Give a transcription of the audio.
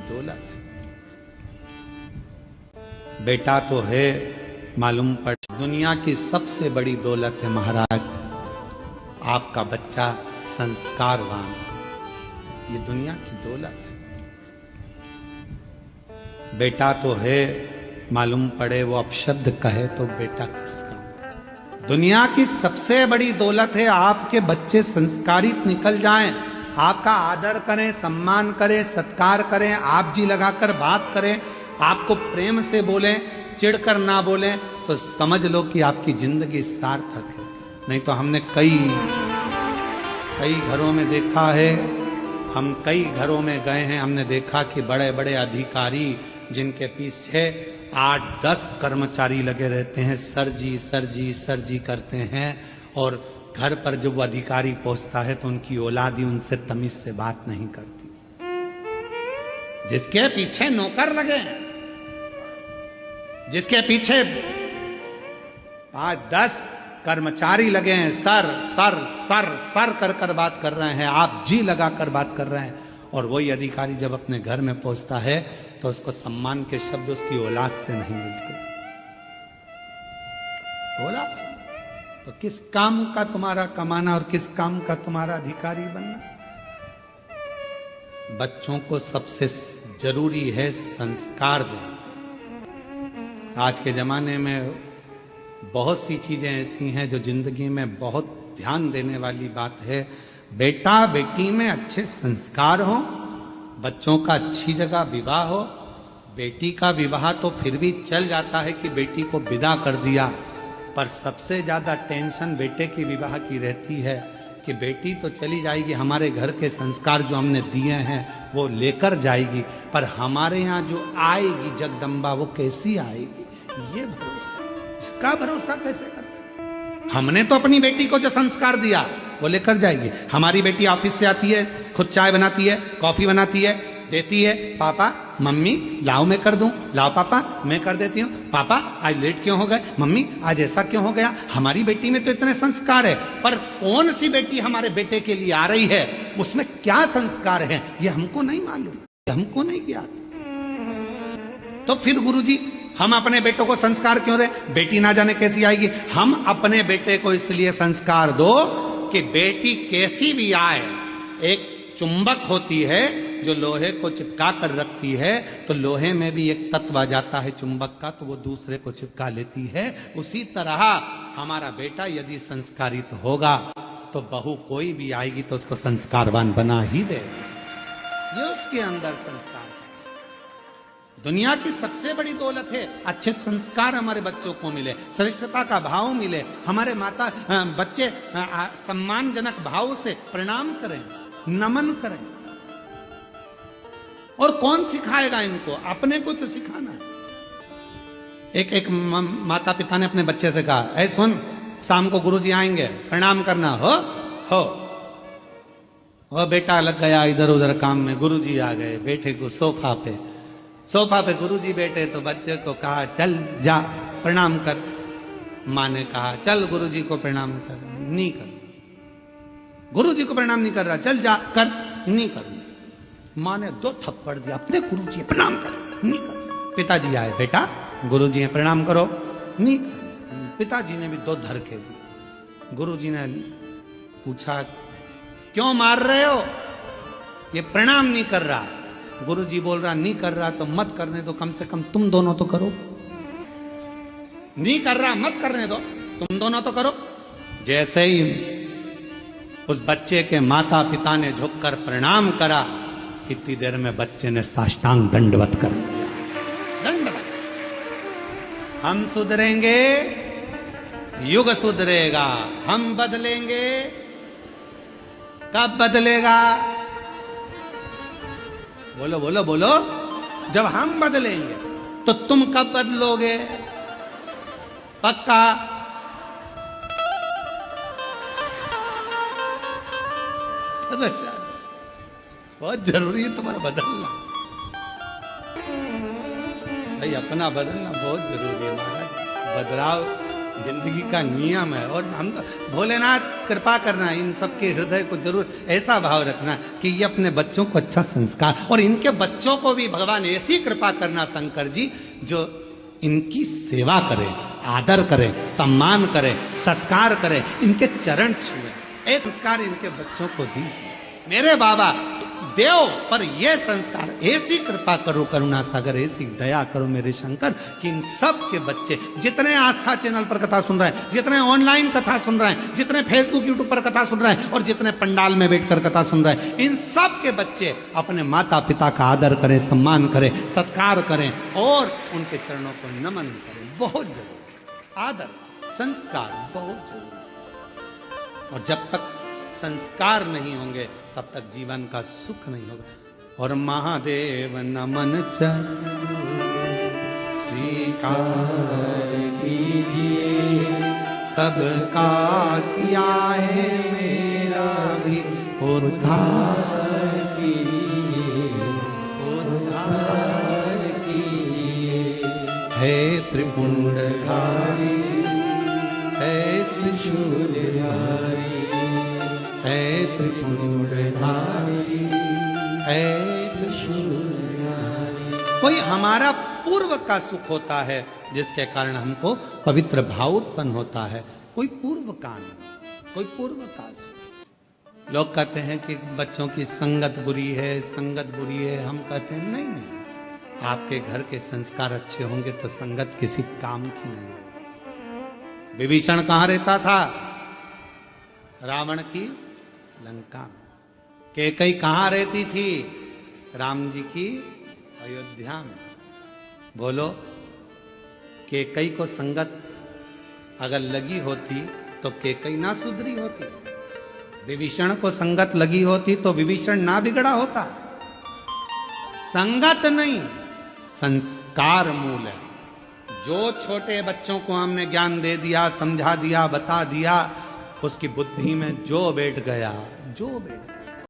दौलत है। बेटा तो है मालूम पड़, दुनिया की सबसे बड़ी दौलत है महाराज आपका बच्चा संस्कारवान, ये दुनिया की दौलत है। बेटा तो है मालूम पड़े वो अपशब्द कहे तो बेटा किसका। दुनिया की सबसे बड़ी दौलत है आपके बच्चे संस्कारित निकल जाएं, आपका आदर करें, सम्मान करें, सत्कार करें, आप जी लगाकर बात करें, आपको प्रेम से बोलें, चिढ़कर ना बोलें, तो समझ लो कि आपकी जिंदगी सार्थक है। नहीं तो हमने कई घरों में देखा है, हम कई घरों में गए हैं, हमने देखा कि बड़े बड़े अधिकारी जिनके पीछे 8-10 कर्मचारी लगे रहते हैं, सर जी सर जी सर जी करते हैं, और घर पर जब वो अधिकारी पहुंचता है तो उनकी औलादी उनसे तमीज से बात नहीं करती। जिसके पीछे नौकर लगे हैं, जिसके पीछे 5-10 कर्मचारी लगे हैं, सर सर सर सर कर कर बात कर रहे हैं, आप जी लगा कर बात कर रहे हैं, और वही अधिकारी जब अपने घर में पहुंचता है तो उसको सम्मान के शब्द उसकी औलाद से नहीं मिलते। औलाद से तो किस काम का तुम्हारा कमाना और किस काम का तुम्हारा अधिकारी बनना। बच्चों को सबसे जरूरी है संस्कार देना। आज के जमाने में बहुत सी चीजें ऐसी हैं जो जिंदगी में बहुत ध्यान देने वाली बात है। बेटा बेटी में अच्छे संस्कार हो, बच्चों का अच्छी जगह विवाह हो। बेटी का विवाह तो फिर भी चल जाता है कि बेटी को विदा कर दिया, पर सबसे ज्यादा टेंशन बेटे की विवाह की रहती है कि बेटी तो चली जाएगी, हमारे घर के संस्कार जो हमने दिए हैं वो लेकर जाएगी, पर हमारे यहाँ जो आएगी जगदम्बा वो कैसी आएगी, ये भरोसा, इसका भरोसा कैसे कर सकते। हमने तो अपनी बेटी को जो संस्कार दिया वो लेकर जाएगी। हमारी बेटी ऑफिस से आती है, खुद चाय बनाती है, कॉफी बनाती है, देती है, पापा मम्मी लाओ मैं कर दूं, लाओ पापा मैं कर देती हूँ, पापा आज लेट क्यों हो गए, मम्मी आज ऐसा क्यों हो गया। हमारी बेटी में तो इतने संस्कार है, पर कौन सी बेटी हमारे बेटे के लिए आ रही है, उसमें क्या संस्कार है ये हमको नहीं मालूम, हमको नहीं ज्ञात। तो फिर गुरुजी हम अपने बेटों को संस्कार क्यों दे, बेटी ना जाने कैसी आएगी। हम अपने बेटे को इसलिए संस्कार दो कि बेटी कैसी भी आए, एक चुंबक होती है जो लोहे को चिपका कर रखती है, तो लोहे में भी एक तत्व आ जाता है चुंबक का, तो वो दूसरे को चिपका लेती है। उसी तरह हमारा बेटा यदि संस्कारित होगा तो बहू कोई भी आएगी तो उसको संस्कारवान बना ही दे, ये उसके अंदर संस्कार है। दुनिया की सबसे बड़ी दौलत है अच्छे संस्कार हमारे बच्चों को मिले, श्रेष्ठता का भाव मिले, हमारे माता बच्चे सम्मानजनक भाव से प्रणाम करें, नमन करें। और कौन सिखाएगा इनको, अपने को तो सिखाना है। एक माता पिता ने अपने बच्चे से कहा, ऐ सुन शाम को गुरुजी आएंगे प्रणाम करना हो। वो बेटा लग गया इधर उधर काम में, गुरुजी आ गए, बेटे को सोफा पे गुरुजी बैठे तो बच्चे को कहा चल जा प्रणाम कर। माँ ने कहा चल गुरुजी को प्रणाम कर, नहीं कर, गुरुजी को प्रणाम नहीं कर रहा, चल जा कर, नहीं कर। माँ ने 2 थप्पड़ दिया, अपने गुरुजी प्रणाम कर, नहीं कर। पिताजी आए, बेटा गुरुजी प्रणाम करो, नहीं कर। पिताजी ने भी 2 धरके दिए। गुरुजी ने पूछा क्यों मार रहे हो, ये प्रणाम नहीं कर रहा। गुरुजी बोल रहा नहीं कर रहा तो मत करने दो, कम से कम तुम दोनों तो करो। नहीं कर रहा मत करने दो, तुम दोनों तो करो। जैसे ही उस बच्चे के माता पिता ने झुककर प्रणाम करा, इतनी देर में बच्चे ने साष्टांग दंडवत कर दिया, दंडवत। हम सुधरेंगे, युग सुधरेगा, हम बदलेंगे। कब बदलेगा, बोलो बोलो बोलो, जब हम बदलेंगे। तो तुम कब बदलोगे, पक्का। बहुत जरूरी है तुम्हारा बदलना भाई, अपना बदलना बहुत जरूरी है महाराज। बदलाव जिंदगी का नियम है। और हम तो भोलेनाथ कृपा करना, इन सबके हृदय को जरूर ऐसा भाव रखना कि ये अपने बच्चों को अच्छा संस्कार, और इनके बच्चों को भी भगवान ऐसी कृपा करना शंकर जी, जो इनकी सेवा करे, आदर करे, सम्मान करे, सत्कार करे, इनके चरण छुए, ऐसे संस्कार इनके बच्चों को दीजिए मेरे बाबा। देव पर ये संस्कार, ऐसी कृपा करो करुणा सागर, ऐसी दया करो मेरे शंकर कि इन सब के बच्चे, जितने आस्था चैनल पर कथा सुन रहे हैं, जितने ऑनलाइन कथा सुन रहे हैं, जितने फेसबुक यूट्यूब पर कथा सुन रहे हैं, और जितने पंडाल में बैठकर कथा सुन रहे हैं, इन सब के बच्चे अपने माता पिता का आदर करें, सम्मान करें, सत्कार करें और उनके चरणों को नमन करें। बहुत जरूरी आदर, संस्कार बहुत जरूरी। और जब तक संस्कार नहीं होंगे तब तक जीवन का सुख नहीं होगा। और महादेव नमन चरण स्वीकार कीजिए, सबका किया है मेरा भी उद्धार कीजिए, उद्धार कीजिए। है त्रिपुंडधारी, है त्रिशूलधारी, है त्रिपुंडधारी, है त्रिशूलधारी। कोई हमारा पूर्व का सुख होता है जिसके कारण हमको पवित्र भाव उत्पन्न होता है, कोई पूर्व का नहीं, कोई पूर्व का सुख। लोग कहते हैं कि बच्चों की संगत बुरी है, संगत बुरी है। हम कहते हैं नहीं नहीं, आपके घर के संस्कार अच्छे होंगे तो संगत किसी काम की नहीं है। विभीषण कहाँ रहता था? रावण की लंका में। कैकई कहाँ रहती थी? राम जी की अयोध्या में। बोलो, कैकई को संगत अगर लगी होती तो कैकई ना सुधरी होती, विभीषण को संगत लगी होती तो विभीषण ना बिगड़ा होता। संगत नहीं, संस्कार मूल है। जो छोटे बच्चों को हमने ज्ञान दे दिया, समझा दिया, बता दिया, उसकी बुद्धि में जो बैठ गया, जो बैठ गया।